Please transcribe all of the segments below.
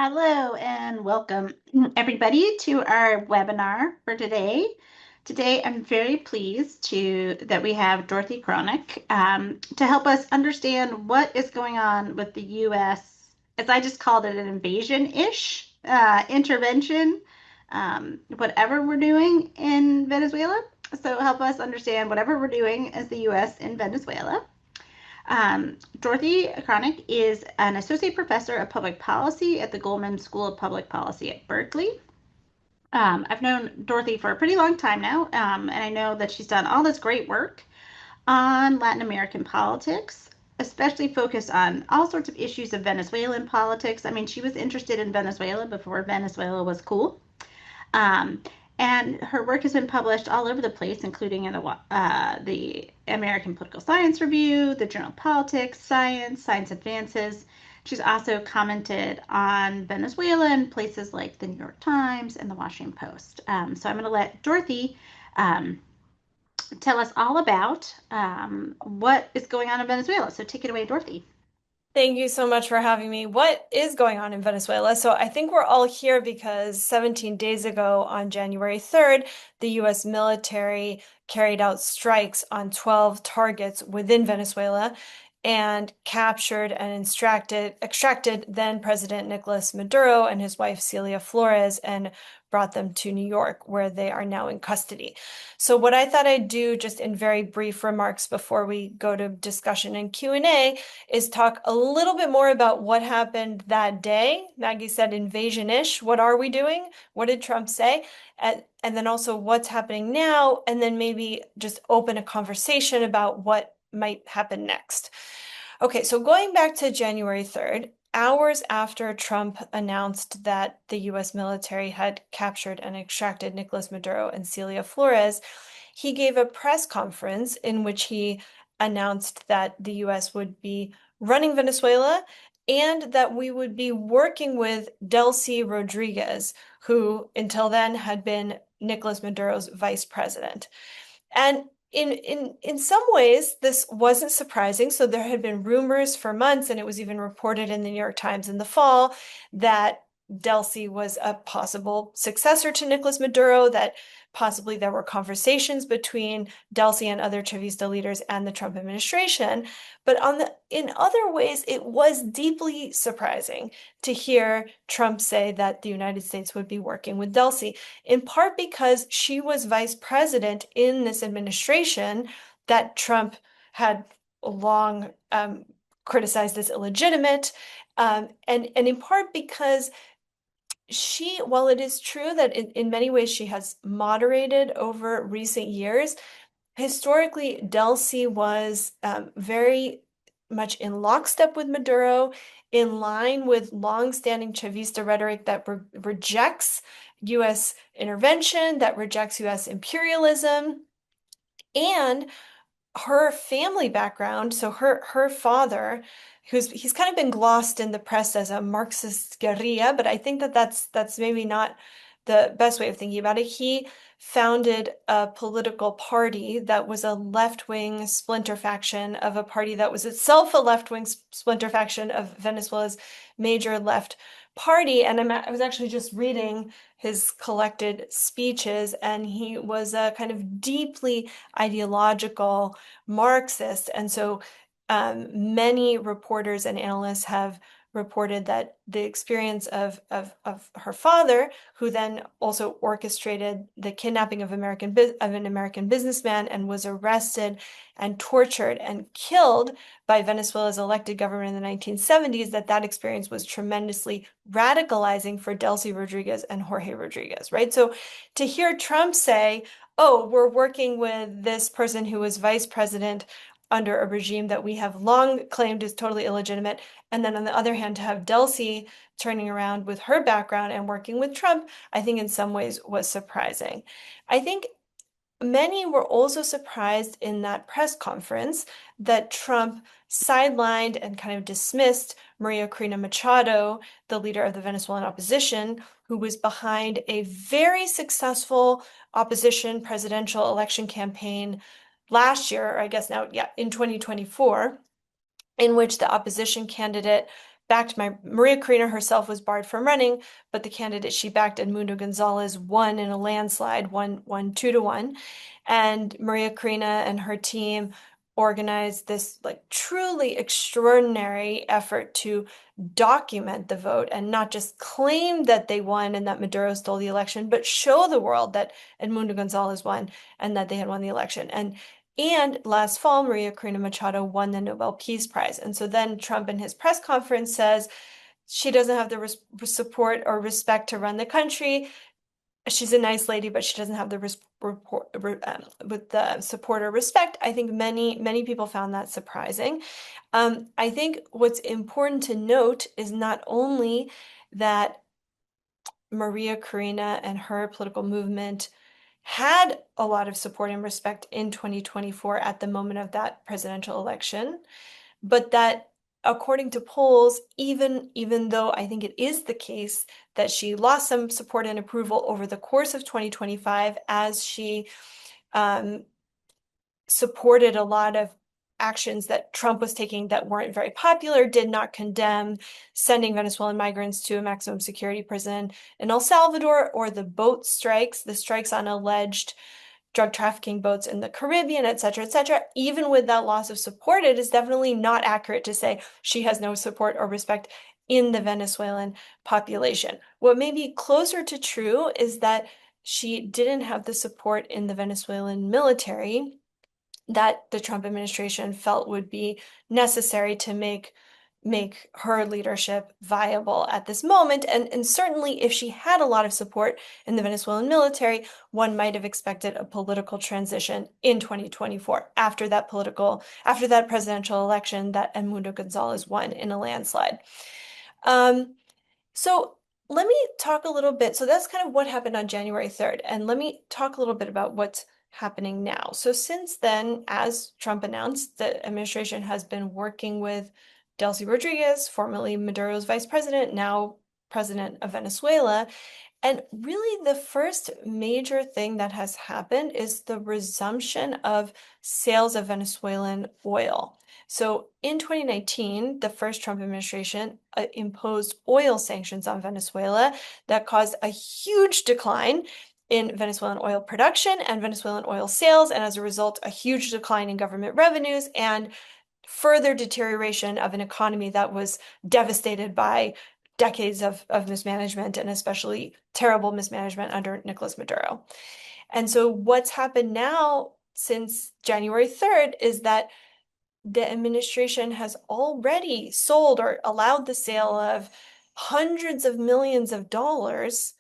Hello and welcome everybody to our webinar for today. Today I'm very pleased that we have Dorothy Kronick to help us understand what is going on with the U.S., as I just called it, an invasion-ish intervention, whatever we're doing in Venezuela. So help us understand whatever we're doing as the U.S. in Venezuela. Dorothy Kronick is an associate professor of public policy at the Goldman School of Public Policy at Berkeley. I've known Dorothy for a pretty long time now, and I know that she's done all this great work on Latin American politics, especially focused on all sorts of issues of Venezuelan politics. I mean, she was interested in Venezuela before Venezuela was cool. Um, and her work has been published all over the place, including in the American Political Science Review, the Journal of Politics, Science Advances. She's also commented on Venezuela in places like the New York Times and the Washington Post. So I'm going to let Dorothy tell us all about what is going on in Venezuela. So take it away, Dorothy. Thank you so much for having me. What is going on in Venezuela? So I think we're all here because 17 days ago on January 3rd, the US military carried out strikes on 12 targets within Venezuela and captured and extracted then President Nicolas Maduro and his wife Celia Flores and brought them to New York, where they are now in custody. So what I thought I'd do just in very brief remarks before we go to discussion and Q&A is talk a little bit more about what happened that day. Maggie said invasion-ish. What are we doing? What did Trump say? And then also what's happening now, and then maybe just open a conversation about what might happen next. Okay, so going back to January 3rd, hours after Trump announced that the US military had captured and extracted Nicolas Maduro and Celia Flores, he gave a press conference in which he announced that the US would be running Venezuela and that we would be working with Delcy Rodriguez, who until then had been Nicolas Maduro's vice president. And in some ways, this wasn't surprising. So there had been rumors for months, and it was even reported in the New York Times in the fall that Delcy was a possible successor to Nicolas Maduro, that possibly there were conversations between Delcy and other Chavista leaders and the Trump administration. But in other ways, it was deeply surprising to hear Trump say that the United States would be working with Delcy, in part because she was vice president in this administration that Trump had long criticized as illegitimate, and in part because while it is true that in many ways she has moderated over recent years, historically, Delcy was very much in lockstep with Maduro, in line with longstanding Chavista rhetoric that rejects U.S. intervention, that rejects U.S. imperialism, and her family background. So her father, he's kind of been glossed in the press as a Marxist guerrilla, but I think that that's maybe not the best way of thinking about it. He founded a political party that was a left-wing splinter faction of a party that was itself a left-wing splinter faction of Venezuela's major left party. And I was actually just reading his collected speeches, and he was a kind of deeply ideological Marxist. And so many reporters and analysts have reported that the experience of her father, who then also orchestrated the kidnapping of an American businessman and was arrested and tortured and killed by Venezuela's elected government in the 1970s, that experience was tremendously radicalizing for Delcy Rodriguez and Jorge Rodriguez, right? So to hear Trump say, oh, we're working with this person who was vice president under a regime that we have long claimed is totally illegitimate, and then on the other hand, to have Delcy turning around with her background and working with Trump, I think in some ways was surprising. I think many were also surprised in that press conference that Trump sidelined and kind of dismissed Maria Corina Machado, the leader of the Venezuelan opposition, who was behind a very successful opposition presidential election campaign last year, or I guess now, yeah, in 2024, in which the opposition candidate Maria Corina herself was barred from running, but the candidate she backed, Edmundo Gonzalez, won in a landslide, won 2-1. And Maria Corina and her team organized this like truly extraordinary effort to document the vote and not just claim that they won and that Maduro stole the election, but show the world that Edmundo Gonzalez won and that they had won the election. And last fall, Maria Corina Machado won the Nobel Peace Prize. And so then Trump in his press conference says she doesn't have the support or respect to run the country. She's a nice lady, but she doesn't have the with the support or respect. I think many people found that surprising. I think what's important to note is not only that Maria Corina and her political movement had a lot of support and respect in 2024 at the moment of that presidential election, but that according to polls, even though I think it is the case that she lost some support and approval over the course of 2025 as she supported a lot of actions that Trump was taking that weren't very popular, did not condemn sending Venezuelan migrants to a maximum security prison in El Salvador, or the boat strikes, the strikes on alleged drug trafficking boats in the Caribbean, et cetera, et cetera. Even with that loss of support, it is definitely not accurate to say she has no support or respect in the Venezuelan population. What may be closer to true is that she didn't have the support in the Venezuelan military that the Trump administration felt would be necessary to make her leadership viable at this moment. And certainly if she had a lot of support in the Venezuelan military, one might have expected a political transition in 2024 after that presidential election that Edmundo Gonzalez won in a landslide. So let me talk a little bit. So that's kind of what happened on January 3rd. And let me talk a little bit about what's happening now. So since then, as Trump announced, the administration has been working with Delcy Rodriguez, formerly Maduro's vice president, now president of Venezuela. And really, the first major thing that has happened is the resumption of sales of Venezuelan oil. So in 2019, the first Trump administration imposed oil sanctions on Venezuela that caused a huge decline in Venezuelan oil production and Venezuelan oil sales, and as a result, a huge decline in government revenues and further deterioration of an economy that was devastated by decades of mismanagement, and especially terrible mismanagement under Nicolas Maduro. And so what's happened now since January 3rd is that the administration has already sold or allowed the sale of hundreds of millions of dollars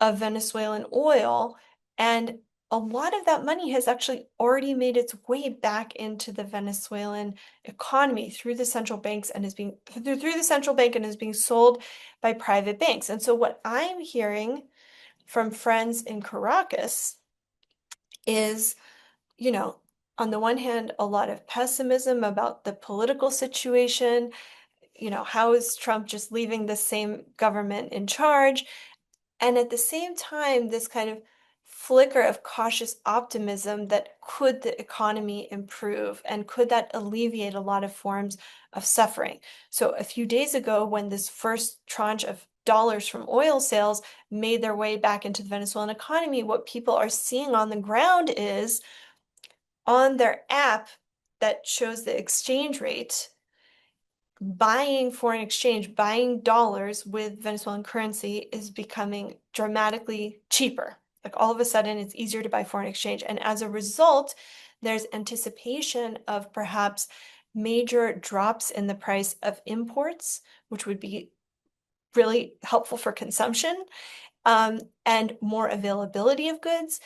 of Venezuelan oil, and a lot of that money has actually already made its way back into the Venezuelan economy through the central banks and is being through the central bank and is being sold by private banks. And so what I'm hearing from friends in Caracas is, on the one hand, a lot of pessimism about the political situation. How is Trump just leaving the same government in charge? And at the same time, this kind of flicker of cautious optimism that could the economy improve and could that alleviate a lot of forms of suffering. So a few days ago, when this first tranche of dollars from oil sales made their way back into the Venezuelan economy, what people are seeing on the ground is on their app that shows the exchange rate, buying foreign exchange, buying dollars with Venezuelan currency is becoming dramatically cheaper. Like all of a sudden, it's easier to buy foreign exchange. And as a result, there's anticipation of perhaps major drops in the price of imports, which would be really helpful for consumption, and more availability of goods.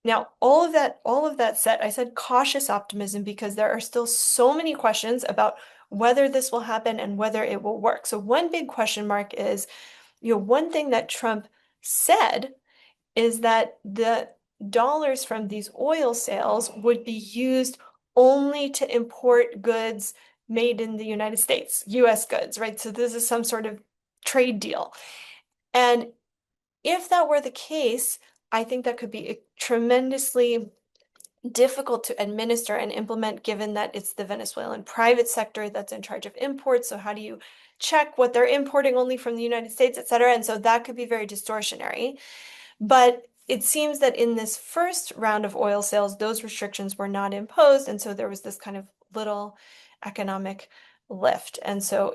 Now, all of that said, I said cautious optimism because there are still so many questions about whether this will happen and whether it will work. So one big question mark is, one thing that Trump said is that the dollars from these oil sales would be used only to import goods made in the United States, US goods, right? So this is some sort of trade deal. And if that were the case, I think that could be tremendously difficult to administer and implement given that it's the Venezuelan private sector that's in charge of imports. So how do you check what they're importing only from the United States, et cetera? And so that could be very distortionary. But it seems that in this first round of oil sales, those restrictions were not imposed. And so there was this kind of little economic lift. And so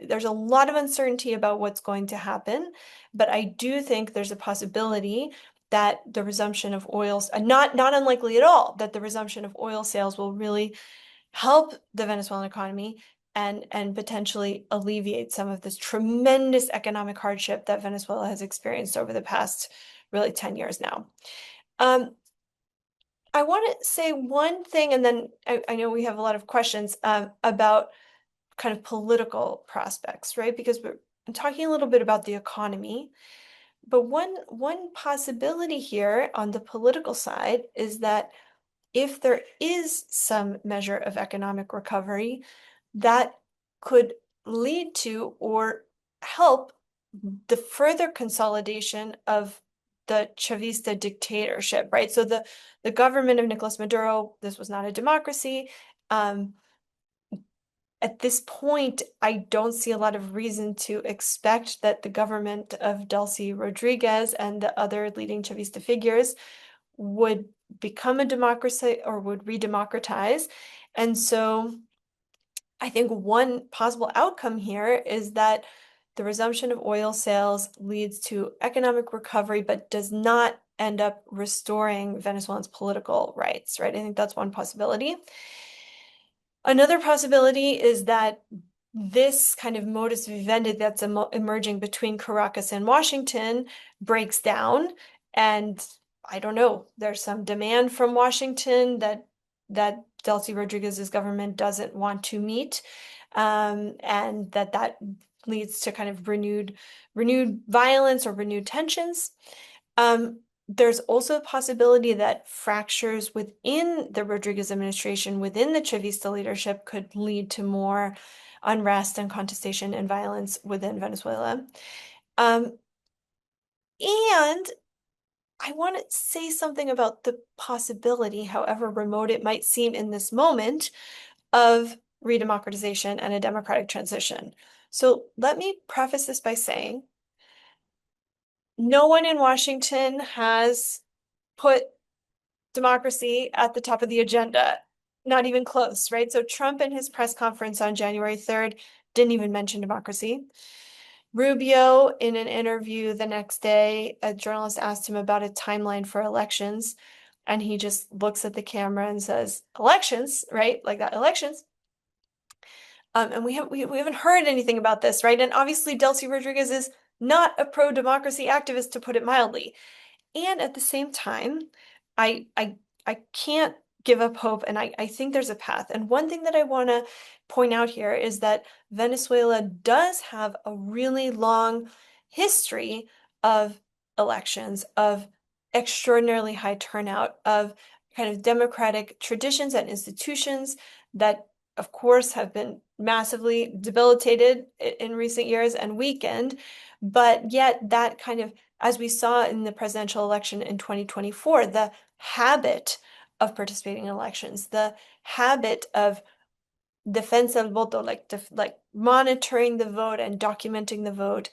there's a lot of uncertainty about what's going to happen. But I do think there's a possibility that the resumption of oil, not unlikely at all, that the resumption of oil sales will really help the Venezuelan economy and potentially alleviate some of this tremendous economic hardship that Venezuela has experienced over the past really 10 years now. I want to say one thing, and then I know we have a lot of questions about kind of political prospects, right? Because I'm talking a little bit about the economy, but one possibility here on the political side is that if there is some measure of economic recovery, that could lead to or help the further consolidation of the Chavista dictatorship, right? So the government of Nicolas Maduro, this was not a democracy. At this point, I don't see a lot of reason to expect that the government of Delcy Rodriguez and the other leading Chavista figures would become a democracy or would re-democratize. And so I think one possible outcome here is that the resumption of oil sales leads to economic recovery, but does not end up restoring Venezuelans' political rights, right? I think that's one possibility. Another possibility is that this kind of modus vivendi that's emerging between Caracas and Washington breaks down, and I don't know, there's some demand from Washington that Delcy Rodriguez's government doesn't want to meet, and that leads to kind of renewed violence or renewed tensions. There's also a possibility that fractures within the Rodriguez administration, within the Chavista leadership, could lead to more unrest and contestation and violence within Venezuela. And I want to say something about the possibility, however remote it might seem in this moment, of redemocratization and a democratic transition. So let me preface this by saying no one in Washington has put democracy at the top of the agenda, not even close, right? So Trump in his press conference on January 3rd didn't even mention democracy. Rubio, in an interview the next day, a journalist asked him about a timeline for elections, and he just looks at the camera and says, elections, right? Like that, elections. And we haven't heard anything about this, right? And obviously Delcy Rodriguez is not a pro-democracy activist, to put it mildly. And at the same time, I can't give up hope, and I think there's a path. And one thing that I want to point out here is that Venezuela does have a really long history of elections, of extraordinarily high turnout, of kind of democratic traditions and institutions that, of course, have been massively debilitated in recent years and weakened. But yet that kind of, as we saw in the presidential election in 2024, the habit of participating in elections, the habit of defensa del voto, like monitoring the vote and documenting the vote,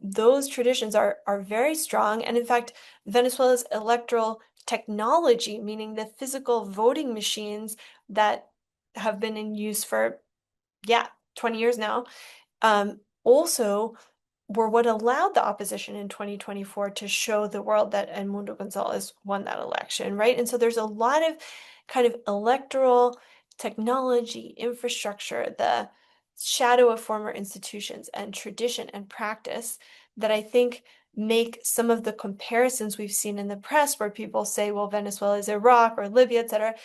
those traditions are very strong. And in fact, Venezuela's electoral technology, meaning the physical voting machines that have been in use for, 20 years now, also were what allowed the opposition in 2024 to show the world that Edmundo Gonzalez won that election, right? And so there's a lot of kind of electoral technology, infrastructure, the shadow of former institutions and tradition and practice that I think make some of the comparisons we've seen in the press where people say, well, Venezuela is Iraq or Libya, et cetera,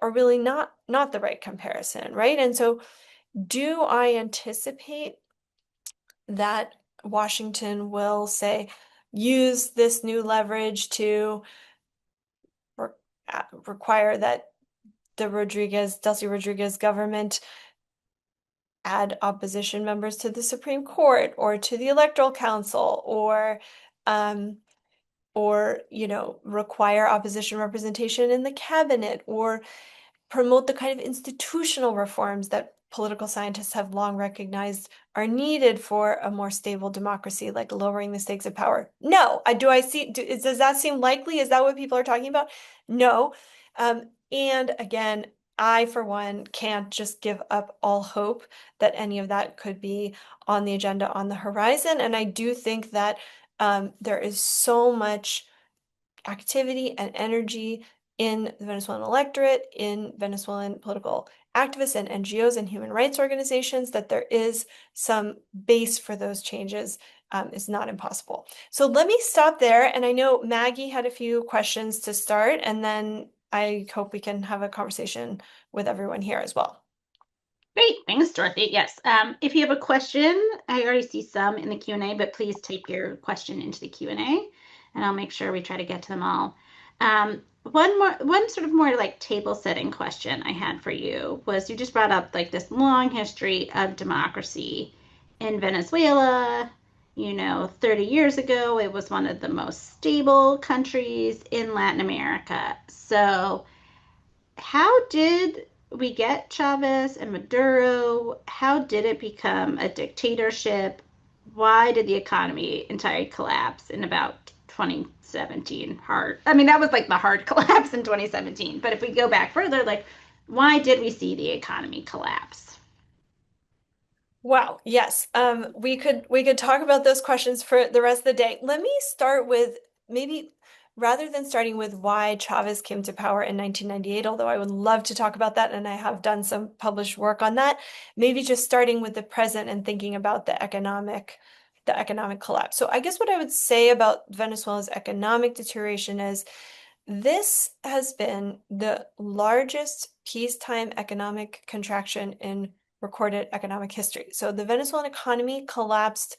are really not the right comparison, right? And so do I anticipate that Washington will say, use this new leverage to require that the Delcy Rodriguez government add opposition members to the Supreme Court or to the Electoral Council, or or, require opposition representation in the cabinet, or promote the kind of institutional reforms that political scientists have long recognized are needed for a more stable democracy, like lowering the stakes of power. No, does that seem likely? Is that what people are talking about? No. And again, I, for one, can't just give up all hope that any of that could be on the agenda on the horizon. And I do think that there is so much activity and energy in the Venezuelan electorate, in Venezuelan political activists and NGOs and human rights organizations, that there is some base for those changes. Is not impossible. So let me stop there. And I know Maggie had a few questions to start, and then I hope we can have a conversation with everyone here as well. Great, thanks, Dorothy. Yes, if you have a question, I already see some in the Q&A, but please type your question into the Q&A, and I'll make sure we try to get to them all. One sort of more like table setting question I had for you was you just brought up like this long history of democracy in Venezuela. 30 years ago, it was one of the most stable countries in Latin America. So how did we get Chavez and Maduro? How did it become a dictatorship? Why did the economy entirely collapse in about 2017? I mean, that was like the hard collapse in 2017. But if we go back further, like, why did we see the economy collapse? Wow, yes. We could talk about those questions for the rest of the day. Let me start with, maybe rather than starting with why Chavez came to power in 1998, although I would love to talk about that and I have done some published work on that, maybe just starting with the present and thinking about the economic collapse. So I guess what I would say about Venezuela's economic deterioration is this has been the largest peacetime economic contraction in recorded economic history. So the Venezuelan economy collapsed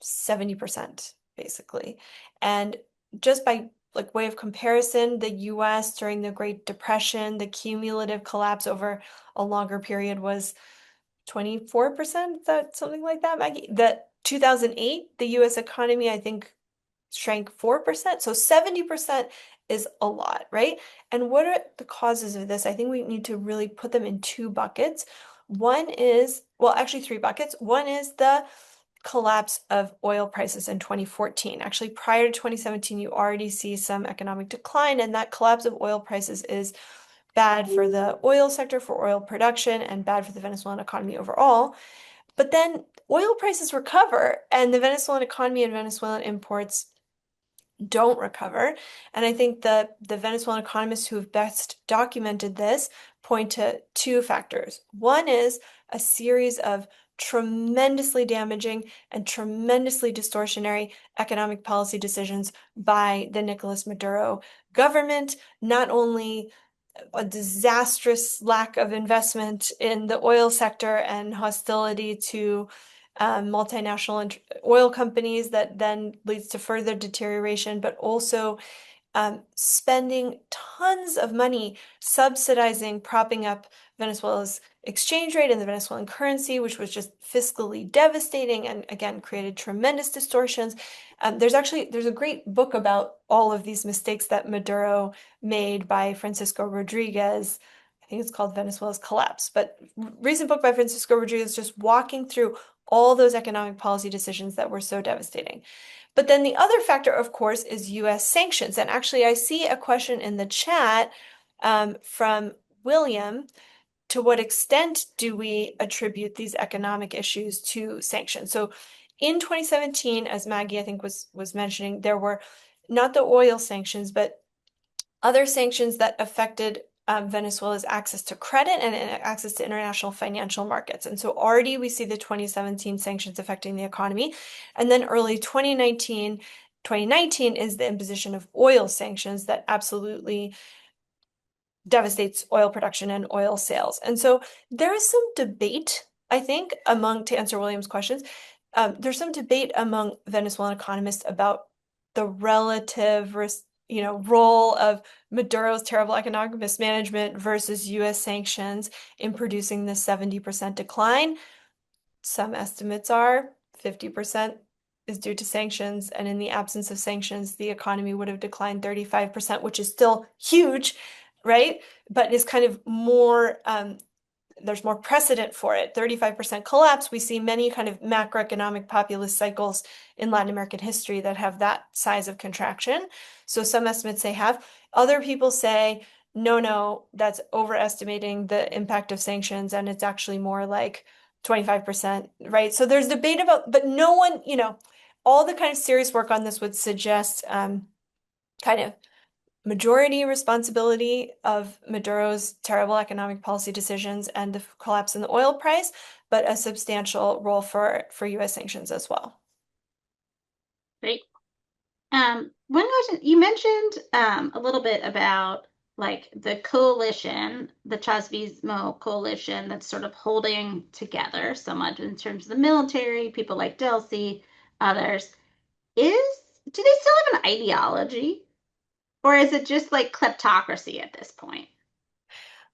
70%, basically. And just by like way of comparison, the US during the Great Depression, the cumulative collapse over a longer period was 24%. Is that something like that, Maggie? That 2008, the US economy, I think, shrank 4%. So 70% is a lot, right? And what are the causes of this? I think we need to really put them in two buckets. One is, well, actually three buckets. One is the collapse of oil prices in 2014. Actually, prior to 2017, you already see some economic decline, and that collapse of oil prices is bad for the oil sector, for oil production, and bad for the Venezuelan economy overall. But then oil prices recover, and the Venezuelan economy and Venezuelan imports don't recover. And I think the Venezuelan economists who have best documented this point to two factors. One is a series of tremendously damaging and tremendously distortionary economic policy decisions by the Nicolas Maduro government, not only a disastrous lack of investment in the oil sector and hostility to multinational oil companies that then leads to further deterioration, but also spending tons of money subsidizing, propping up Venezuela's exchange rate and the Venezuelan currency, which was just fiscally devastating and again created tremendous distortions. There's a great book about all of these mistakes that Maduro made by Francisco Rodriguez. I think it's called Venezuela's Collapse, but recent book by Francisco Rodriguez just walking through all those economic policy decisions that were so devastating. But then the other factor, of course, is US sanctions. And actually, I see a question in the chat from William. To what extent do we attribute these economic issues to sanctions? So in 2017, as Maggie, I think, was mentioning, there were not the oil sanctions, but other sanctions that affected Venezuela's access to credit and access to international financial markets. And so already we see the 2017 sanctions affecting the economy. And then early 2019 is the imposition of oil sanctions that absolutely devastates oil production and oil sales. And so there is some debate, I think, to answer William's questions, there's some debate among Venezuelan economists about the relative role of Maduro's terrible economic mismanagement versus US sanctions in producing the 70% decline. Some estimates are 50% is due to sanctions, and in the absence of sanctions, the economy would have declined 35%, which is still huge, right? But is kind of more there's more precedent for it. 35% collapse. We see many kind of macroeconomic populist cycles in Latin American history that have that size of contraction. So some estimates say half. Other people say, no, no, that's overestimating the impact of sanctions, and it's actually more like 25%, right? So there's debate about, but no one, all the kind of serious work on this would suggest kind of majority responsibility of Maduro's terrible economic policy decisions and the collapse in the oil price, but a substantial role for U.S. sanctions as well. Great. One question, you mentioned a little bit about like the coalition, the Chavismo coalition that's sort of holding together so much in terms of the military, people like Delcy, others. Is do they still have an ideology? Or is it just like kleptocracy at this point?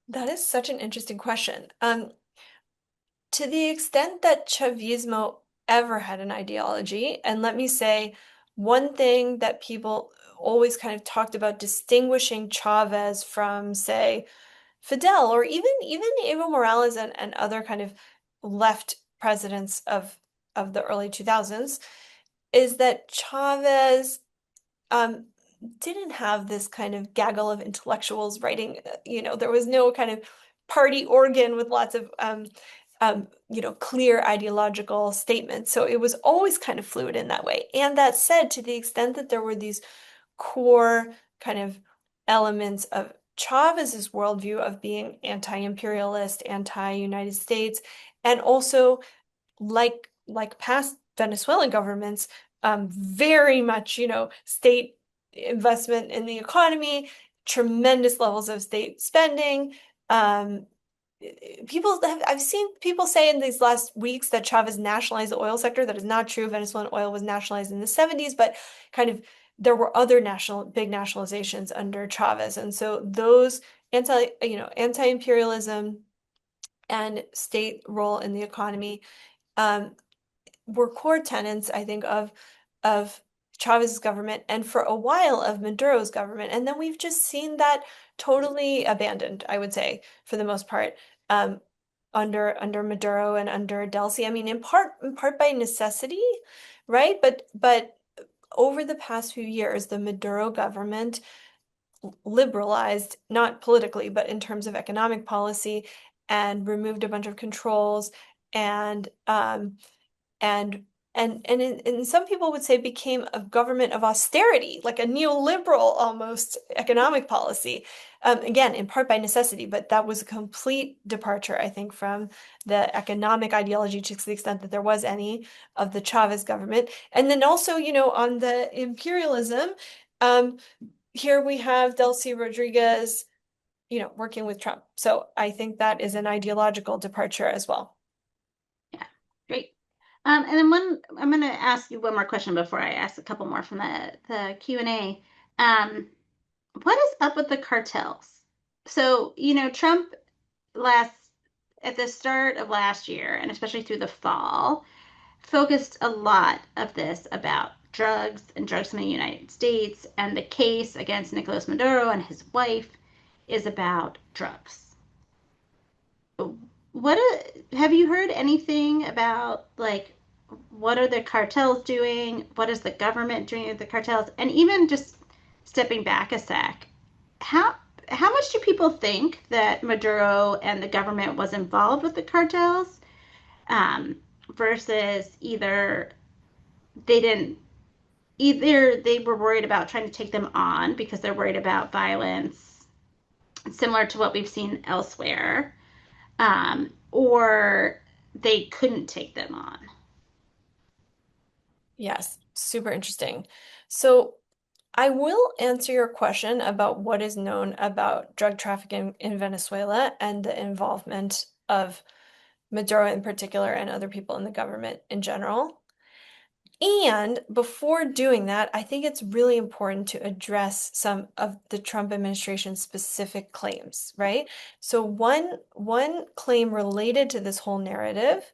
That is such an interesting question. To the extent that Chavismo ever had an ideology, and let me say, one thing that people always kind of talked about distinguishing Chavez from, say, Fidel or even Evo Morales and other kind of left presidents of the early 2000s is that Chavez um, didn't have this kind of gaggle of intellectuals writing, there was no kind of party organ with lots of clear ideological statements. So it was always kind of fluid in that way. And that said, to the extent that there were these core kind of elements of Chavez's worldview of being anti-imperialist, anti-United States, and also like past Venezuelan governments, very much, state investment in the economy, tremendous levels of state spending. I've seen people say in these last weeks that Chavez nationalized the oil sector. That is not true. Venezuelan oil was nationalized in the 70s, but kind of there were other big nationalizations under Chavez. And so those anti-imperialism and state role in the economy were core tenets, I think, of Chavez's government and for a while of Maduro's government. And then we've just seen that totally abandoned, I would say, for the most part, um, under Maduro and under Delcy. I mean, in part by necessity, right? But over the past few years, the Maduro government liberalized, not politically, but in terms of economic policy, and removed a bunch of controls and and and some people would say became a government of austerity, like a neoliberal almost economic policy. Again, in part by necessity, but that was a complete departure, I think, from the economic ideology to the extent that there was any of the Chavez government. And then also, on the imperialism, um, here we have Delcy Rodriguez, working with Trump. So I think that is an ideological departure as well. Yeah, great. And then I'm going to ask you one more question before I ask a couple more from the Q&A. What is up with the cartels? So, Trump last at the start of last year, and especially through the fall, focused a lot of this about drugs and drugs in the United States, and the case against Nicolas Maduro and his wife is about drugs. What have you heard anything about like what are the cartels doing? What is the government doing with the cartels? And even just stepping back a sec, how how much do people think that Maduro and the government was involved with the cartels um, versus they didn't either they were worried about trying to take them on because they're worried about violence similar to what we've seen elsewhere, or they couldn't take them on. Yes, super interesting. So I will answer your question about what is known about drug trafficking in Venezuela and the involvement of Maduro in particular and other people in the government in general. And before doing that, I think it's really important to address some of the Trump administration's specific claims, right? So one claim related to this whole narrative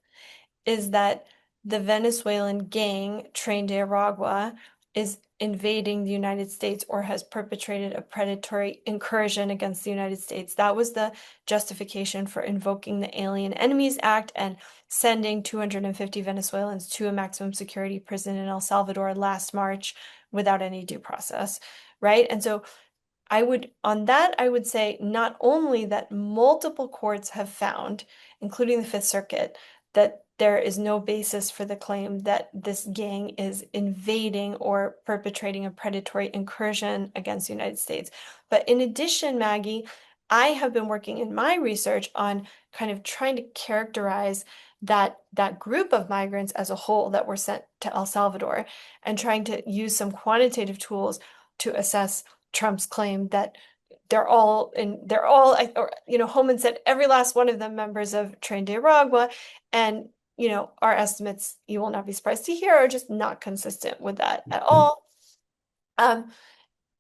is that the Venezuelan gang Tren de Aragua is invading the United States or has perpetrated a predatory incursion against the United States. That was the justification for invoking the Alien Enemies Act and sending 250 Venezuelans to a maximum security prison in El Salvador last March without any due process, right? And so I would say not only that multiple courts have found, including the Fifth Circuit, that there is no basis for the claim that this gang is invading or perpetrating a predatory incursion against the United States. But in addition, Maggie, I have been working in my research on kind of trying to characterize that group of migrants as a whole that were sent to El Salvador and trying to use some quantitative tools to assess Trump's claim that Holman said every last one of them members of Tren de Aragua, and our estimates, you will not be surprised to hear, are just not consistent with that at all. Um,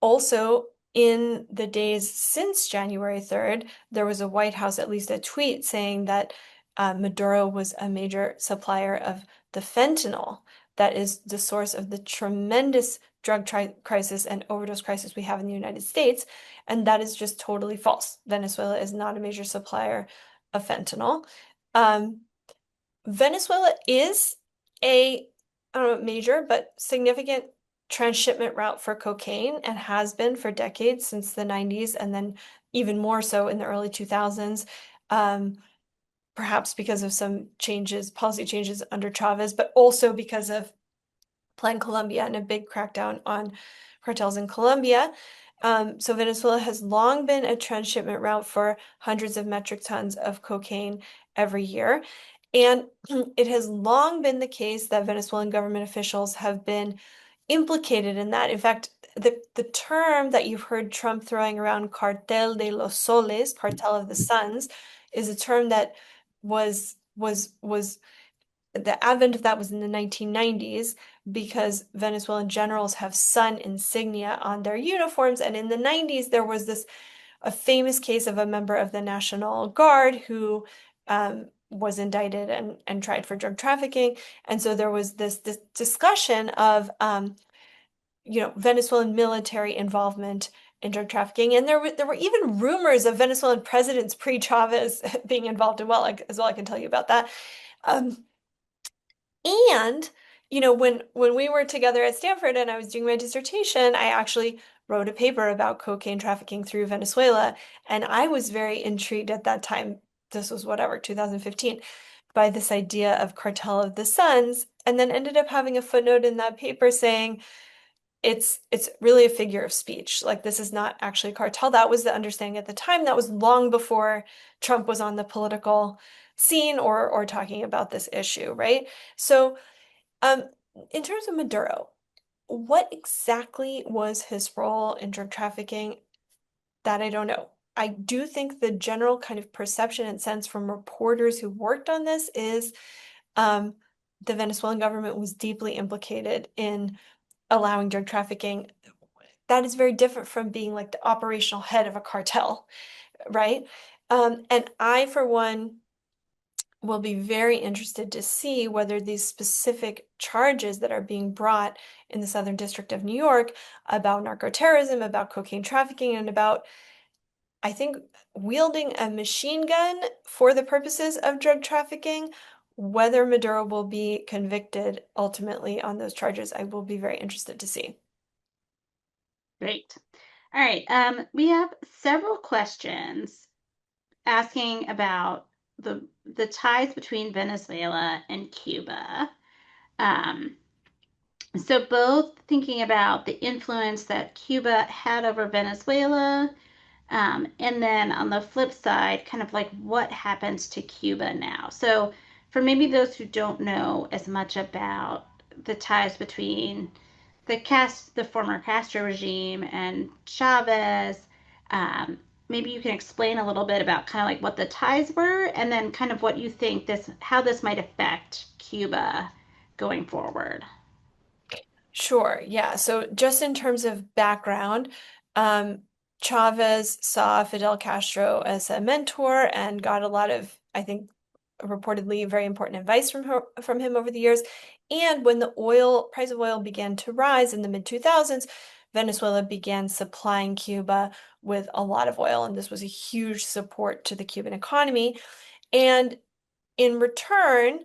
Also, in the days since January 3rd, there was a White House, at least a tweet saying that Maduro was a major supplier of the fentanyl that is the source of the tremendous drug crisis and overdose crisis we have in the United States. And that is just totally false. Venezuela is not a major supplier of fentanyl. Um, Venezuela is a, I don't know, major but significant transshipment route for cocaine and has been for decades since the 90s and then even more so in the early 2000s. Perhaps because of some policy changes under Chavez, but also because of Plan Colombia and a big crackdown on cartels in Colombia. So Venezuela has long been a transshipment route for hundreds of metric tons of cocaine every year. And it has long been the case that Venezuelan government officials have been implicated in that. In fact, the term that you've heard Trump throwing around, cartel de los soles, cartel of the suns, is a term that was the advent of that was in the 1990s because Venezuelan generals have sun insignia on their uniforms. And in the 90s, there was a famous case of a member of the National Guard who was indicted and tried for drug trafficking. And so there was this discussion of Venezuelan military involvement in drug trafficking. And there were even rumors of Venezuelan presidents pre-Chavez being involved as well. I can tell you about that. And when we were together at Stanford and I was doing my dissertation, I actually wrote a paper about cocaine trafficking through Venezuela. And I was very intrigued at that time, this was whatever, 2015, by this idea of cartel of the suns, and then ended up having a footnote in that paper saying it's really a figure of speech. Like this is not actually a cartel. That was the understanding at the time. That was long before Trump was on the political scene or talking about this issue, right? So um, in terms of Maduro, what exactly was his role in drug trafficking? That I don't know. I do think the general kind of perception and sense from reporters who worked on this is um, the Venezuelan government was deeply implicated in allowing drug trafficking. That is very different from being like the operational head of a cartel, right? And I, for one, will be very interested to see whether these specific charges that are being brought in the Southern District of New York about narcoterrorism, about cocaine trafficking, and about, I think, wielding a machine gun for the purposes of drug trafficking, whether Maduro will be convicted ultimately on those charges, I will be very interested to see. Great. All right. We have several questions asking about the ties between Venezuela and Cuba. Um, so both thinking about the influence that Cuba had over Venezuela, and then on the flip side, kind of like what happens to Cuba now. So for maybe those who don't know as much about the ties between the former Castro regime and Chavez, maybe you can explain a little bit about kind of like what the ties were, and then kind of what you think how this might affect Cuba going forward. Sure, yeah. So just in terms of background, um, Chavez saw Fidel Castro as a mentor and got a lot of, I think, reportedly very important advice from him over the years. And when the price of oil began to rise in the mid 2000s, Venezuela began supplying Cuba with a lot of oil, and this was a huge support to the Cuban economy. And in return,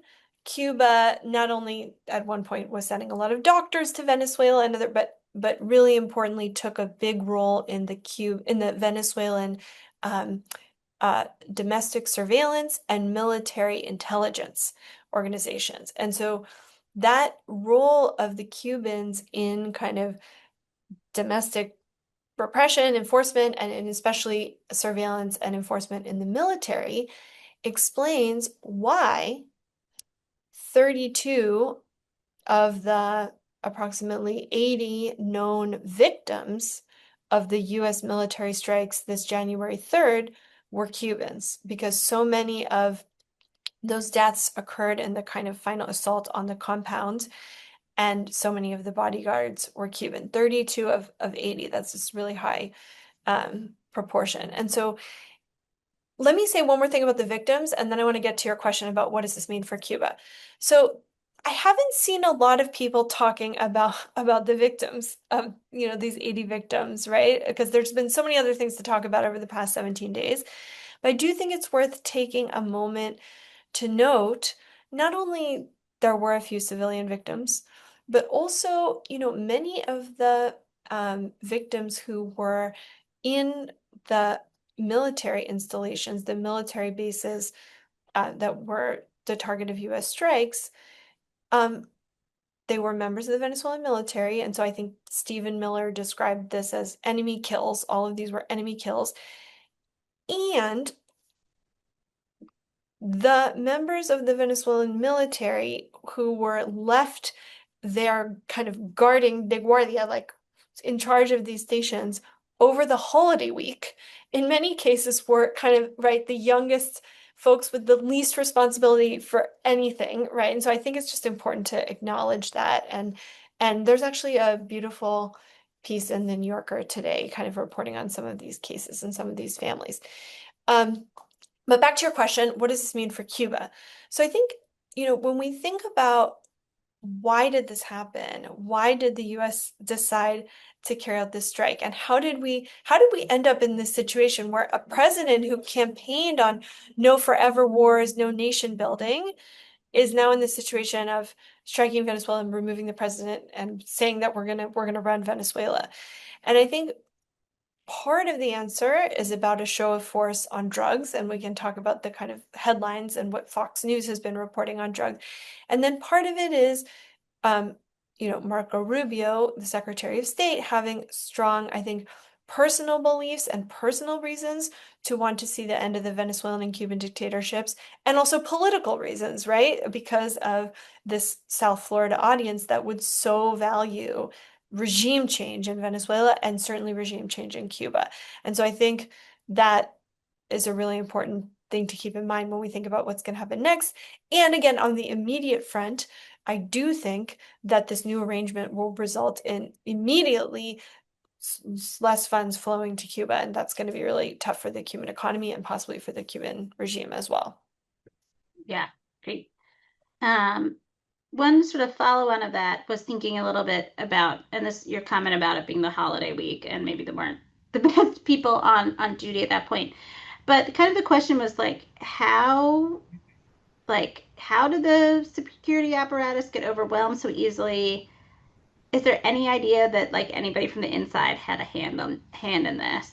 Cuba not only at one point was sending a lot of doctors to Venezuela and other, but really importantly took a big role in the Venezuelan um, domestic surveillance and military intelligence organizations. And so that role of the Cubans in kind of domestic repression, enforcement, and especially surveillance and enforcement in the military explains why 32 of the approximately 80 known victims of the US military strikes this January 3rd were Cubans, because so many of those deaths occurred in the kind of final assault on the compound, and so many of the bodyguards were Cuban. 32 of 80, that's this really high proportion. And so let me say one more thing about the victims, and then I want to get to your question about what does this mean for Cuba. So I haven't seen a lot of people talking about the victims of, these 80 victims, right? Because there's been so many other things to talk about over the past 17 days. But I do think it's worth taking a moment to note not only there were a few civilian victims, but also, many of the victims who were in the military installations, the military bases that were the target of US strikes, they were members of the Venezuelan military. And so I think Stephen Miller described this as enemy kills. All of these were enemy kills. And the members of the Venezuelan military who were left there kind of guarding de guardia, like in charge of these stations over the holiday week, in many cases were kind of, right, the youngest folks with the least responsibility for anything, right? And so I think it's just important to acknowledge that. And there's actually a beautiful piece in the New Yorker today kind of reporting on some of these cases and some of these families. But back to your question, what does this mean for Cuba? So I think, when we think about why did this happen? Why did the US decide to carry out this strike? And how did we end up in this situation where a president who campaigned on no forever wars, no nation building, is now in the situation of striking Venezuela and removing the president and saying that we're gonna run Venezuela? And I think part of the answer is about a show of force on drugs, and we can talk about the kind of headlines and what Fox News has been reporting on drugs. And then part of it is, Marco Rubio, the Secretary of State, having strong, I think, personal beliefs and personal reasons to want to see the end of the Venezuelan and Cuban dictatorships, and also political reasons, right? Because of this South Florida audience that would so value regime change in Venezuela and certainly regime change in Cuba. And so I think that is a really important thing to keep in mind when we think about what's going to happen next. And again, on the immediate front, I do think that this new arrangement will result in immediately less funds flowing to Cuba, and that's going to be really tough for the Cuban economy and possibly for the Cuban regime as well. Yeah, great. One sort of follow-on of that was thinking a little bit about, and this your comment about it being the holiday week, and maybe they weren't the best people on duty at that point. But kind of the question was how did the security apparatus get overwhelmed so easily? Is there any idea that anybody from the inside had a hand in this?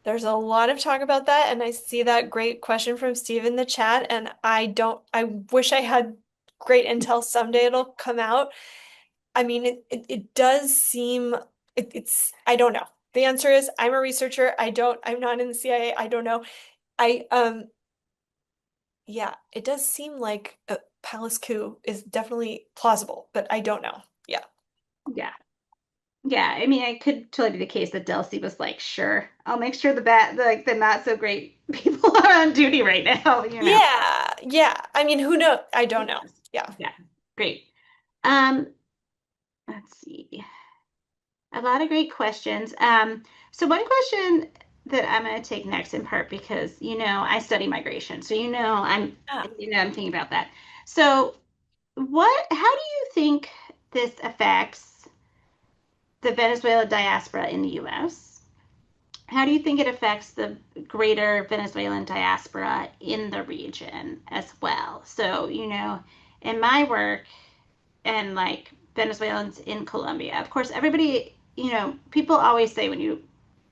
There's a lot of talk about that, and I see that great question from Steve in the chat, and I wish I had great intel. Someday it'll come out. I mean, it does seem, I don't know. The answer is I'm a researcher. I'm not in the CIA. I don't know. Yeah, it does seem like a palace coup is definitely plausible, but I don't know. Yeah. Yeah. Yeah, I mean, it could totally be the case that Delcy was like, "Sure, I'll make sure the not so great people are on duty right now." Yeah, yeah. I mean, who knows? I don't know. Yeah. Yeah, great. Um, let's see. A lot of great questions. So one question that I'm going to take next in part because, I study migration. So, Yeah. I'm thinking about that. So, how do you think this affects the Venezuela diaspora in the US? How do you think it affects the greater Venezuelan diaspora in the region as well? So, in my work and like Venezuelans in Colombia, of course, everybody, people always say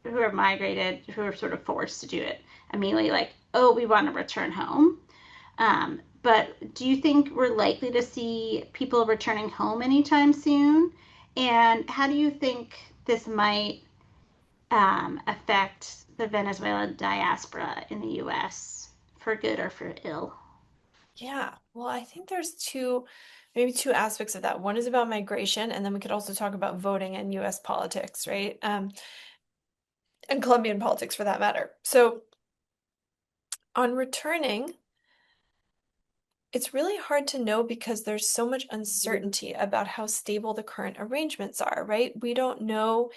who are migrated, who are sort of forced to do it, immediately like, oh, we want to return home. But do you think we're likely to see people returning home anytime soon? And how do you think this might affect the Venezuelan diaspora in the US for good or for ill? Yeah. Well, I think there's maybe two aspects of that. One is about migration, and then we could also talk about voting and US politics, right? And Colombian politics for that matter. So on returning, it's really hard to know because there's so much uncertainty about how stable the current arrangements are, right? We don't know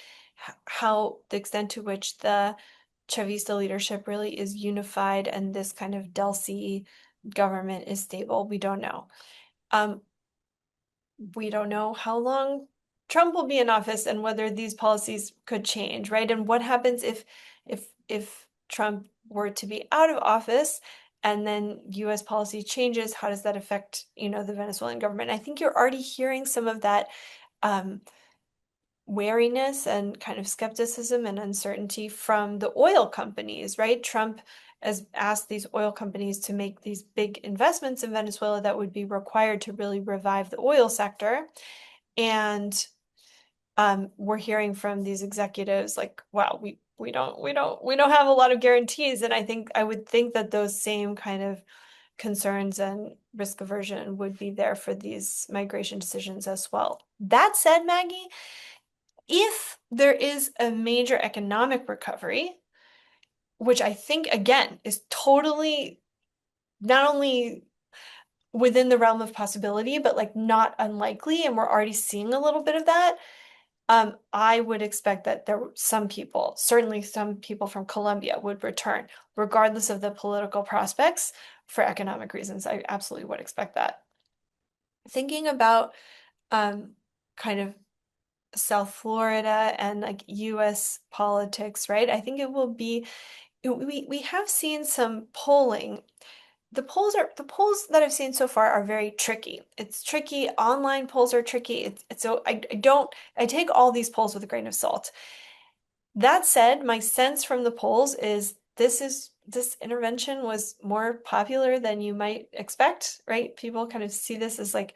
how the extent to which the Chavista leadership really is unified and this kind of Delcy government is stable. We don't know. Um, we don't know how long Trump will be in office and whether these policies could change, right? And what happens if Trump were to be out of office and then US policy changes, how does that affect, the Venezuelan government? I think you're already hearing some of that um, wariness and kind of skepticism and uncertainty from the oil companies, right? Trump has asked these oil companies to make these big investments in Venezuela that would be required to really revive the oil sector. And we're hearing from these executives like, wow, we don't have a lot of guarantees. And I would think that those same kind of concerns and risk aversion would be there for these migration decisions as well. That said, Maggie, if there is a major economic recovery, which I think again is totally not only within the realm of possibility, but like not unlikely, and we're already seeing a little bit of that. I would expect that there were some people, certainly some people from Colombia would return, regardless of the political prospects for economic reasons. I absolutely would expect that. Thinking about um, kind of South Florida and like US politics, right? I think it will be, we have seen some polling. The polls that I've seen so far are very tricky. It's tricky. Online polls are tricky. It's so I don't I take all these polls with a grain of salt. That said, my sense from the polls is this intervention was more popular than you might expect, right? People kind of see this as like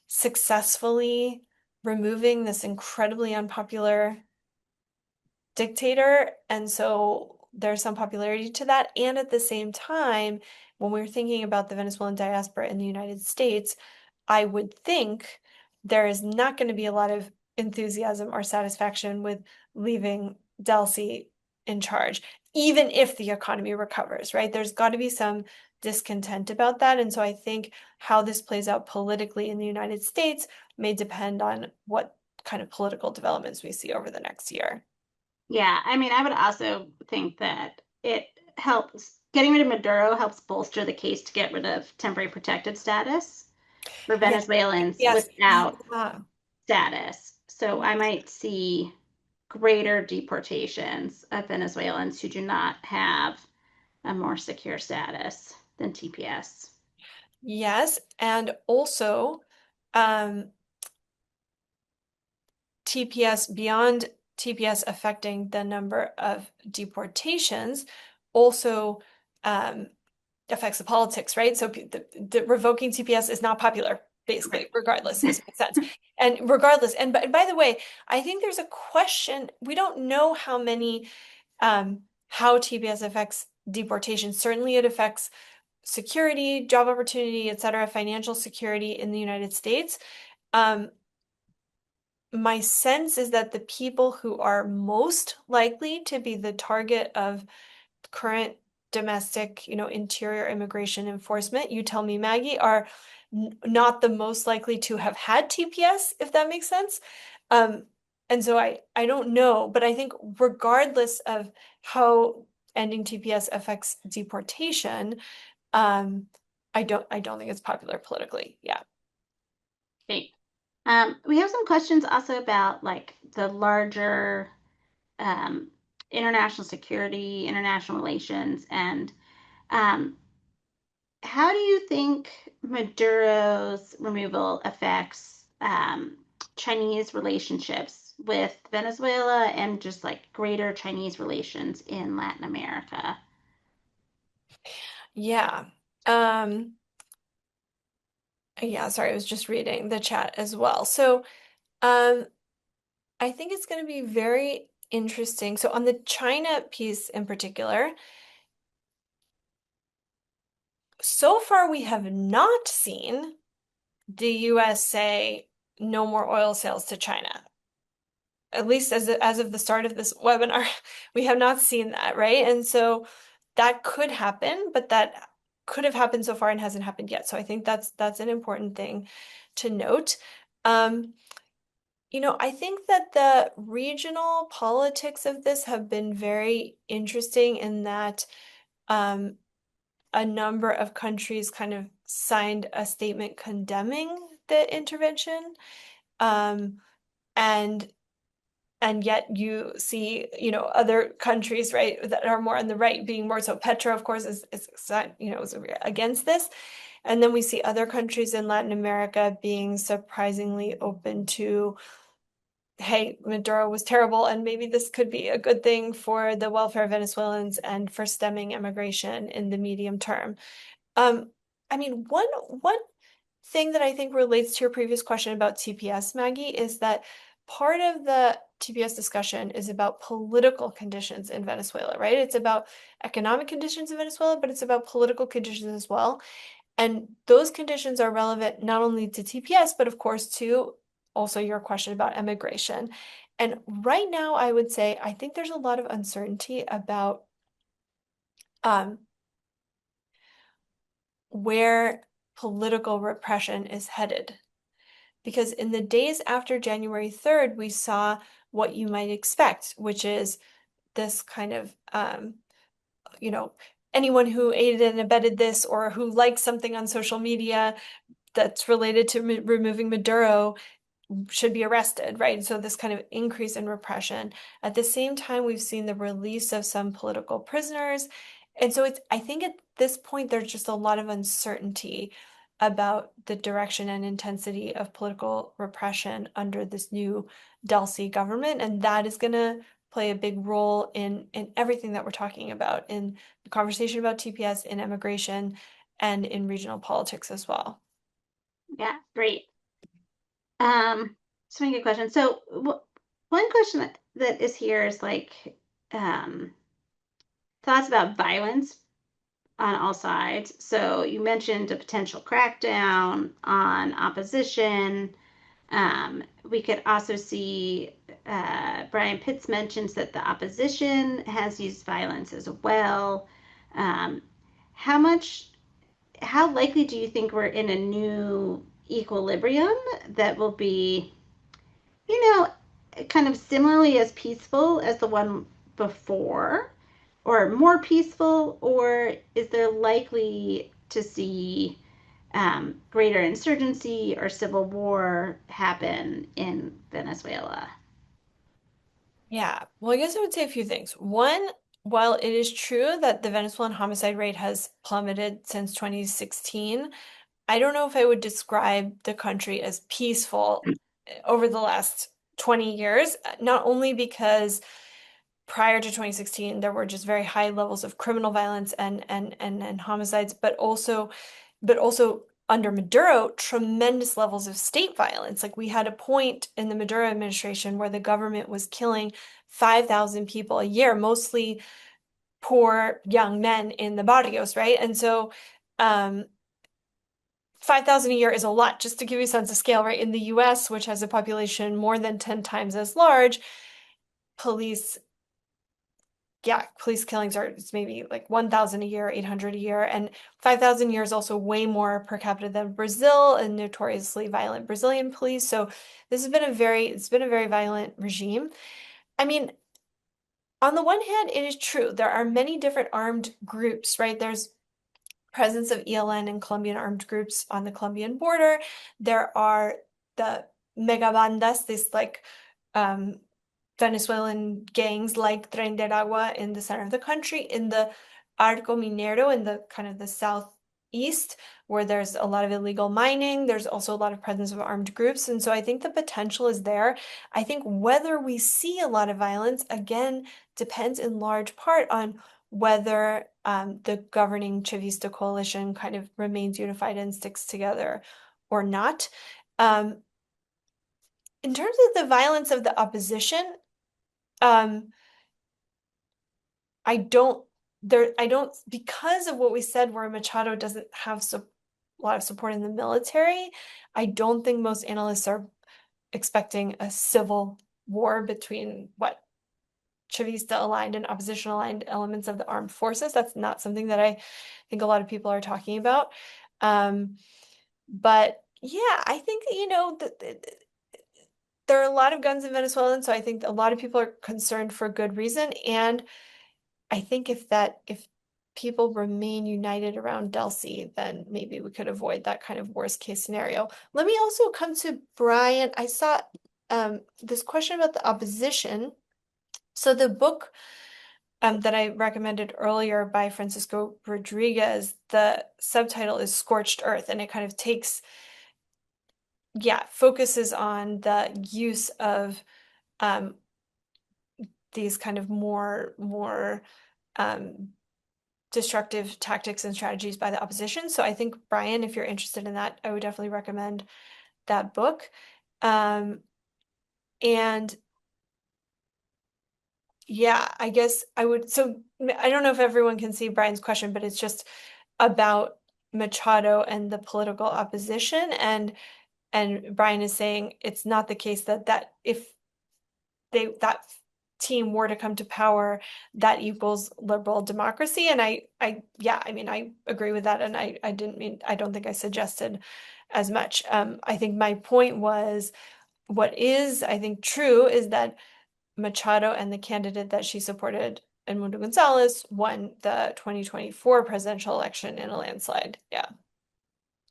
successfully removing this incredibly unpopular dictator. And so there's some popularity to that. And at the same time, when we're thinking about the Venezuelan diaspora in the United States, I would think there is not going to be a lot of enthusiasm or satisfaction with leaving Delcy in charge, even if the economy recovers, right? There's got to be some discontent about that. And so I think how this plays out politically in the United States may depend on what kind of political developments we see over the next year. Yeah, I mean, I would also think that it helps getting rid of Maduro helps bolster the case to get rid of temporary protected status for Yeah. Venezuelans Yes. without Yeah. status. So I might see greater deportations of Venezuelans who do not have a more secure status than TPS. Yes. And also, um, TPS beyond TPS affecting the number of deportations also um, affects the politics, right? So the revoking TPS is not popular, basically, Right. regardless. This makes sense. And regardless, and by the way, I think there's a question. We don't know how TPS affects deportation. Certainly, it affects security, job opportunity, et cetera, financial security in the United States. Um, my sense is that the people who are most likely to be the target of current domestic, interior immigration enforcement, you tell me, Maggie, are not the most likely to have had TPS, if that makes sense. Um, And so I don't know, but I think regardless of how ending TPS affects deportation, um, I don't think it's popular politically. Yeah. Great. We have some questions also about like the larger um, international security, international relations, and um, how do you think Maduro's removal affects Chinese relationships with Venezuela and just like greater Chinese relations in Latin America? Yeah. Yeah, sorry, I was just reading the chat as well. So, um, I think it's going to be very interesting. So on the China piece in particular, so far we have not seen the US say no more oil sales to China. At least as of the start of this webinar, we have not seen that, right? And so that could happen, but that could have happened so far and hasn't happened yet. So I think that's an important thing to note. Um, I think that the regional politics of this have been very interesting in that um, a number of countries kind of signed a statement condemning the intervention. Um, and and yet you see, other countries, right, that are more on the right being more so. Petro, of course, is against this. And then we see other countries in Latin America being surprisingly open to, hey, Maduro was terrible, and maybe this could be a good thing for the welfare of Venezuelans and for stemming immigration in the medium term. Um, I mean, one thing that I think relates to your previous question about TPS, Maggie, is that part of the TPS discussion is about political conditions in Venezuela, right? It's about economic conditions in Venezuela, but it's about political conditions as well. And those conditions are relevant not only to TPS, but of course to also your question about immigration. And right now, I would say I think there's a lot of uncertainty about um, where political repression is headed. Because in the days after January 3rd, we saw what you might expect, which is this kind of, you know, anyone who aided and abetted this or who liked something on social media that's related to removing Maduro should be arrested, right? And so this kind of increase in repression. At the same time, we've seen the release of some political prisoners. And so I think at this point, there's just a lot of uncertainty about the direction and intensity of political repression under this new Delcy government. And that is going to play a big role in everything that we're talking about, in the conversation about TPS, in immigration, and in regional politics as well. Yeah, great. So many good questions. So one question that is here is like um, thoughts about violence on all sides. So you mentioned a potential crackdown on opposition. We could also see Brian Pitts mentions that the opposition has used violence as well. Um, how much, how likely do you think we're in a new equilibrium that will be, you know, kind of similarly as peaceful as the one before, or more peaceful, or is there likely to see greater insurgency or civil war happen in Venezuela? Yeah, well, I guess I would say a few things. One, while it is true that the Venezuelan homicide rate has plummeted since 2016, I don't know if I would describe the country as peaceful over the last 20 years, not only because prior to 2016 there were just very high levels of criminal violence and homicides, but also under Maduro, tremendous levels of state violence. Like we had a point in the Maduro administration where the government was killing 5,000 people a year, mostly poor young men in the barrios, right? And so, 5,000 a year is a lot, just to give you a sense of scale, right? In the US, which has a population more than 10 times as large, police yeah, police killings are it's maybe like 1,000 a year, 800 a year, and 5,000 a year is also way more per capita than Brazil, and notoriously violent Brazilian police. So this has been it's been a very violent regime. I mean, on the one hand, it is true. There are many different armed groups, right? There's presence of ELN and Colombian armed groups on the Colombian border. There are the megabandas, this like um, Venezuelan gangs like Tren de Aragua in the center of the country, in the Arco Minero in the kind of the southeast, where there's a lot of illegal mining. There's also a lot of presence of armed groups. And so I think the potential is there. I think whether we see a lot of violence, again, depends in large part on whether the governing Chavista coalition kind of remains unified and sticks together or not. Um, in terms of the violence of the opposition, um, I don't, because of what we said, where Machado doesn't have a lot of support in the military, I don't think most analysts are expecting a civil war between what Chavista aligned and opposition aligned elements of the armed forces. That's not something that I think a lot of people are talking about. Um, but yeah, I think, there are a lot of guns in Venezuela, and so I think a lot of people are concerned for good reason. And I think if people remain united around Delcy, then maybe we could avoid that kind of worst case scenario. Let me also come to Brian. I saw this question about the opposition. So the book that I recommended earlier by Francisco Rodriguez, the subtitle is Scorched Earth, and it kind of focuses on the use of um, these kind of more um, destructive tactics and strategies by the opposition. So I think, Brian, if you're interested in that, I would definitely recommend that book. And yeah, I guess I would. So I don't know if everyone can see Brian's question, but it's just about Machado and the political opposition. And Brian is saying it's not the case that if that team were to come to power, that equals liberal democracy. And I mean, I agree with that. And I don't think I suggested as much. I think my point was what is, I think, true is that Machado and the candidate that she supported, Edmundo Gonzalez, won the 2024 presidential election in a landslide. Yeah.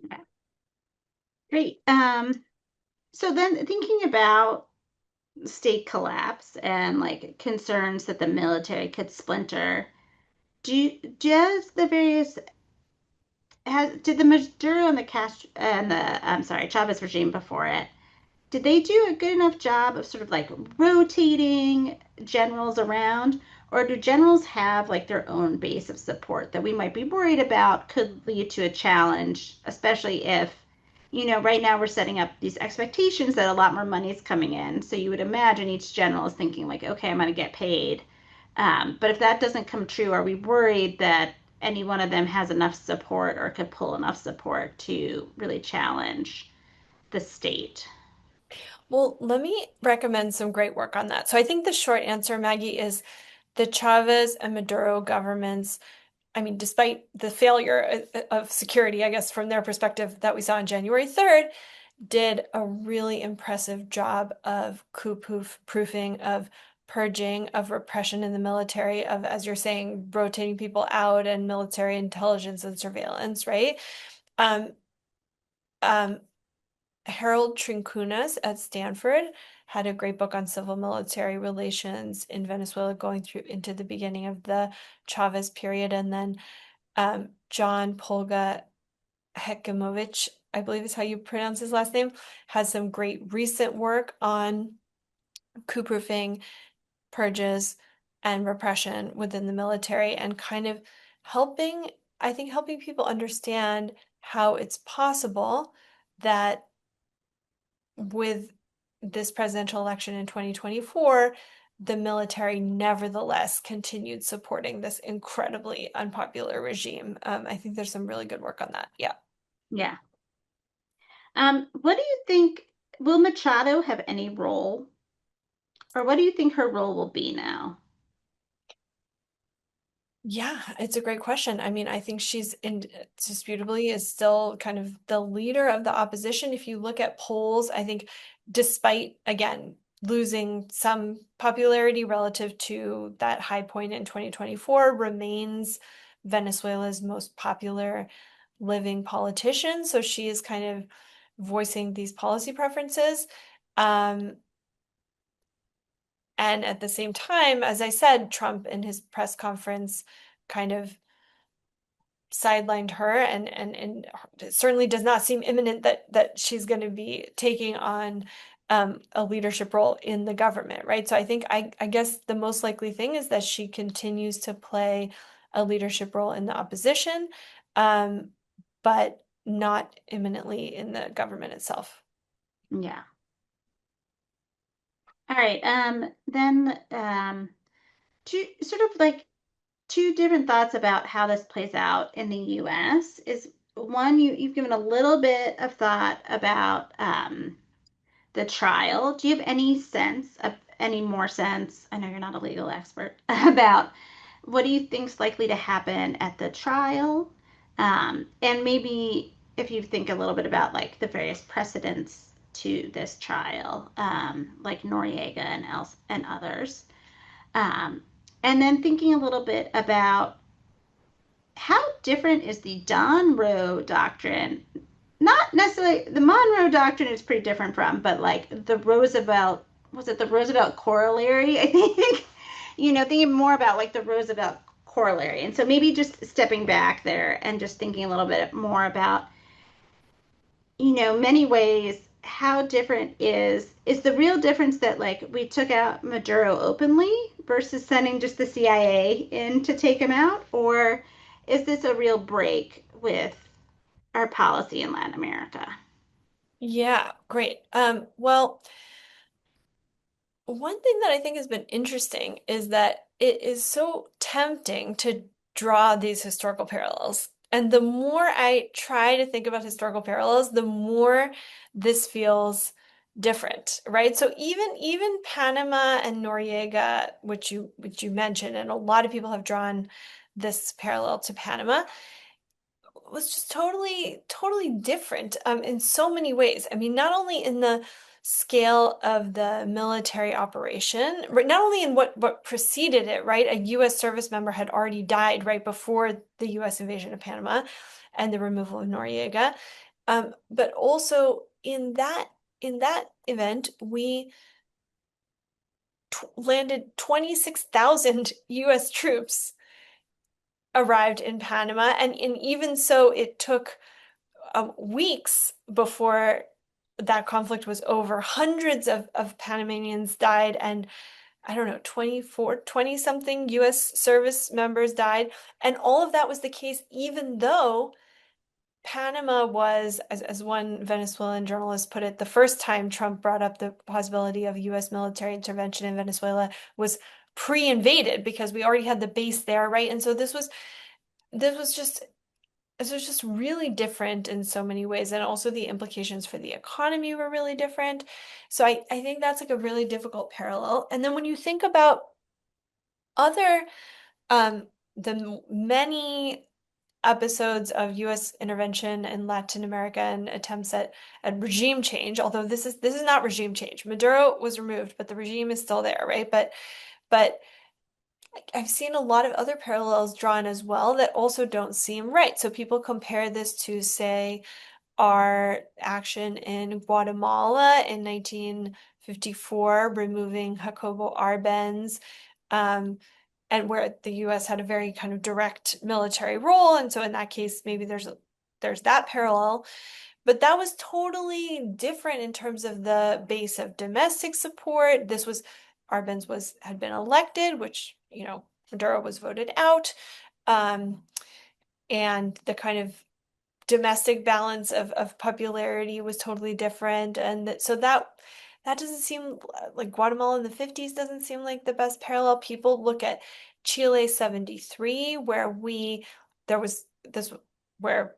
Okay, great. So then thinking about state collapse and like concerns that the military could splinter, does the various did the Maduro and the Castro and the I'm sorry Chavez regime before it, did they do a good enough job of sort of like rotating generals around, or do generals have like their own base of support that we might be worried about could lead to a challenge, especially if, right now we're setting up these expectations that a lot more money is coming in. So you would imagine each general is thinking like, okay, I'm going to get paid. But if that doesn't come true, are we worried that any one of them has enough support or could pull enough support to really challenge the state? Well, let me recommend some great work on that. So I think the short answer, Maggie, is the Chavez and Maduro governments. I mean, despite the failure of security, I guess, from their perspective that we saw on January 3rd, did a really impressive job of proofing, of purging, of repression in the military, of, as you're saying, rotating people out and military intelligence and surveillance, right? Um, um, Harold Trincunas at Stanford had a great book on civil military relations in Venezuela going through into the beginning of the Chavez period. And then John Polga Hekimovich, I believe is how you pronounce his last name, has some great recent work on coup proofing, purges, and repression within the military and kind of helping, I think, helping people understand how it's possible that with this presidential election in 2024, the military nevertheless continued supporting this incredibly unpopular regime. I think there's some really good work on that. Yeah. Yeah. What do you think? Will Machado have any role, or what do you think her role will be now? Yeah, it's a great question. I mean, I think she's indisputably is still kind of the leader of the opposition. If you look at polls, I think despite, again, losing some popularity relative to that high point in 2024, remains Venezuela's most popular living politician. So she is kind of voicing these policy preferences. Um, and at the same time, as I said, Trump in his press conference kind of sidelined her, and it certainly does not seem imminent that she's going to be taking on a leadership role in the government, right? So I think I guess the most likely thing is that she continues to play a leadership role in the opposition, um, but not imminently in the government itself. Yeah. All right. Then two sort of like two different thoughts about how this plays out in the US is one, you've given a little bit of thought about the trial. Do you have any sense of any more sense? I know you're not a legal expert about what do you think's likely to happen at the trial? And maybe if you think a little bit about like the various precedents to this trial, like Noriega and others. Um, and then thinking a little bit about how different is the Monroe Doctrine? Not necessarily the Monroe Doctrine is pretty different from, but like the Roosevelt, was it the Roosevelt Corollary? I think, thinking more about like the Roosevelt Corollary. And so maybe just stepping back there and just thinking a little bit more about, many ways how different is the real difference that like we took out Maduro openly versus sending just the CIA in to take him out, or is this a real break with our policy in Latin America? Yeah, great. Well, one thing that I think has been interesting is that it is so tempting to draw these historical parallels. And the more I try to think about historical parallels, the more this feels different, right? So even Panama and Noriega, which you mentioned, and a lot of people have drawn this parallel to Panama, was just totally different in so many ways. I mean, not only in the scale of the military operation, but not only in what preceded it, right? A U.S. service member had already died right before the U.S. invasion of Panama and the removal of Noriega, but also in that event, we landed 26,000 U.S. troops arrived in Panama, and even so, it took weeks before that conflict was over. Hundreds of Panamanians died, and I don't know, 20 something US service members died. And all of that was the case, even though Panama was, as one Venezuelan journalist put it, the first time Trump brought up the possibility of US military intervention in Venezuela was pre-invaded because we already had the base there, right? And so this was just really different in so many ways. And also the implications for the economy were really different. So I think that's like a really difficult parallel. And then when you think about other, um, the many episodes of US intervention in Latin America and attempts at regime change, although this is not regime change. Maduro was removed, but the regime is still there, right? But I've seen a lot of other parallels drawn as well that also don't seem right. So people compare this to, say, our action in Guatemala in 1954, removing Jacobo Arbenz, um, and where the US had a very kind of direct military role. And so in that case, maybe there's that parallel. But that was totally different in terms of the base of domestic support. This was Arbenz had been elected, which, Maduro was voted out. Um, and the kind of domestic balance of popularity was totally different. And so that doesn't seem like Guatemala in the 50s doesn't seem like the best parallel. People look at Chile 73, where there was this where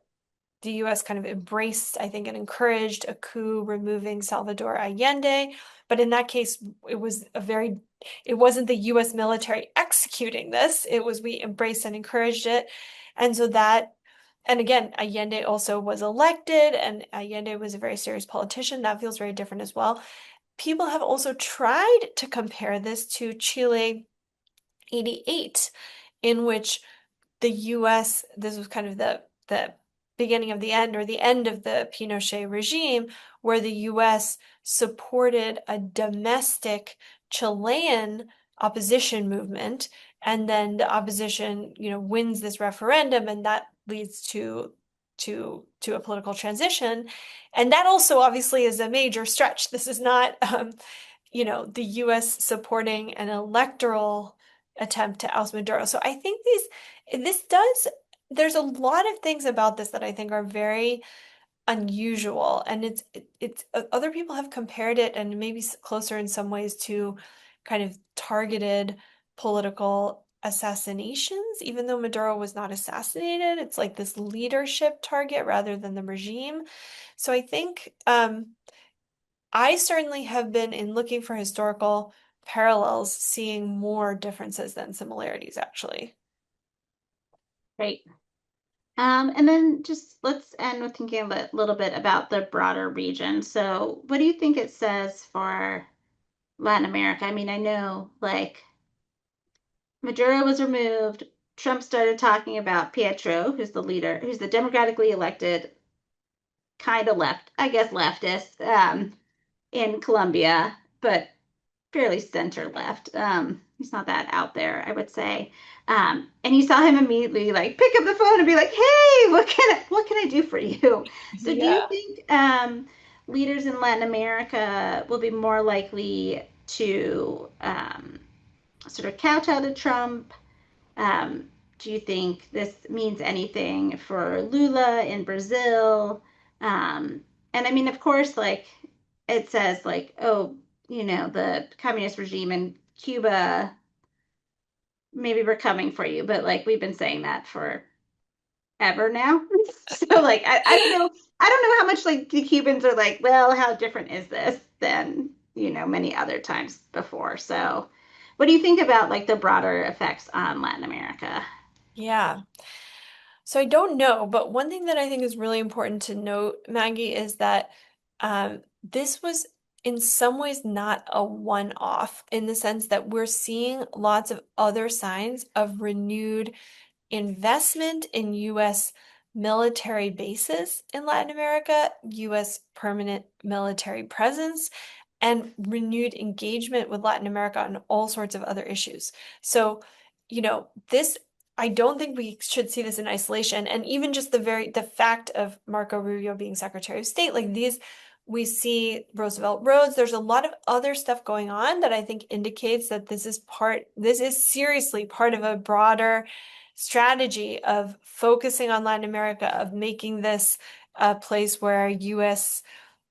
the US kind of embraced, I think, and encouraged a coup removing Salvador Allende. But in that case, it wasn't the US military executing this. It was we embraced and encouraged it. And so that, and again, Allende also was elected, and Allende was a very serious politician. That feels very different as well. People have also tried to compare this to Chile 88, in which the US, this was kind of the beginning of the end or the end of the Pinochet regime, where the US supported a domestic Chilean opposition movement, and then the opposition, wins this referendum, and that leads to a political transition. And that also obviously is a major stretch. This is not the US supporting an electoral attempt to oust Maduro. So I think there's a lot of things about this that I think are very unusual. And it's other people have compared it and maybe closer in some ways to kind of targeted political assassinations, even though Maduro was not assassinated. It's like this leadership target rather than the regime. So I think I certainly have been in looking for historical parallels, seeing more differences than similarities, actually. Great. And then just let's end with thinking a little bit about the broader region. So, what do you think it says for Latin America? I mean, I know like Maduro was removed. Trump started talking about Pietro, who's the leader, who's the democratically elected, kind of left, I guess, leftist in Colombia, but fairly center left. He's not that out there, I would say. And you saw him immediately like pick up the phone and be like, "Hey, what can I do for you?" So, do you Yeah. think leaders in Latin America will be more likely to sort of kowtow to Trump? Um, do you think this means anything for Lula in Brazil? Um, and I mean, of course, like it says, like, oh, the communist regime in Cuba, maybe we're coming for you, but like we've been saying that for ever now. So like I don't know. I don't know how much like the Cubans are like, well, how different is this than, many other times before. So what do you think about like the broader effects on Latin America? Yeah. So I don't know, but one thing that I think is really important to note, Maggie, is that this was in some ways not a one-off in the sense that we're seeing lots of other signs of renewed investment in US military bases in Latin America, US permanent military presence, and renewed engagement with Latin America on all sorts of other issues. So, this I don't think we should see this in isolation. And even just the fact of Marco Rubio being Secretary of State, like these, we see Roosevelt Roads. There's a lot of other stuff going on that I think indicates that this is seriously part of a broader strategy of focusing on Latin America, of making this a place where US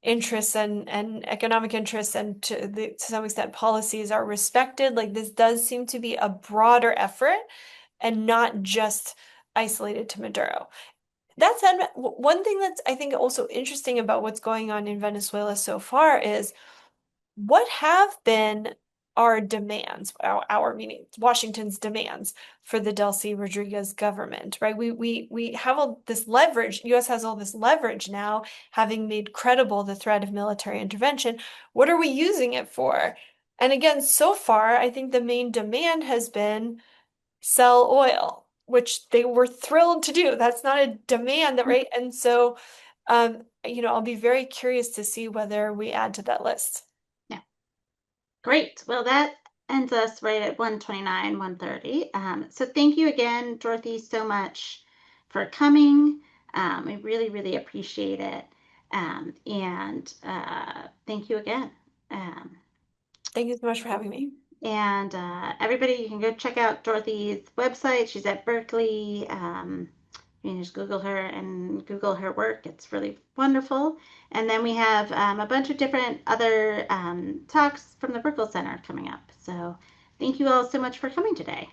interests and economic interests and to some extent policies are respected. Like this does seem to be a broader effort and not just isolated to Maduro. That said, one thing that's I think also interesting about what's going on in Venezuela so far is what have been our demands, our meaning Washington's demands for the Delcy Rodriguez government, right? We have all this leverage. US has all this leverage now, having made credible the threat of military intervention. What are we using it for? And again, so far, I think the main demand has been sell oil, which they were thrilled to do. That's not a demand that, right? And so, I'll be very curious to see whether we add to that list. Yeah. Great. Well, that ends us right at 129, 130. So thank you again, Dorothy, so much for coming. We really, really appreciate it. And thank you again. Um, Thank you so much for having me. and everybody, you can go check out Dorothy's website. She's at Berkeley. You can just Google her and Google her work. It's really wonderful. And then we have a bunch of different other talks from the Burkle Center coming up. So thank you all so much for coming today.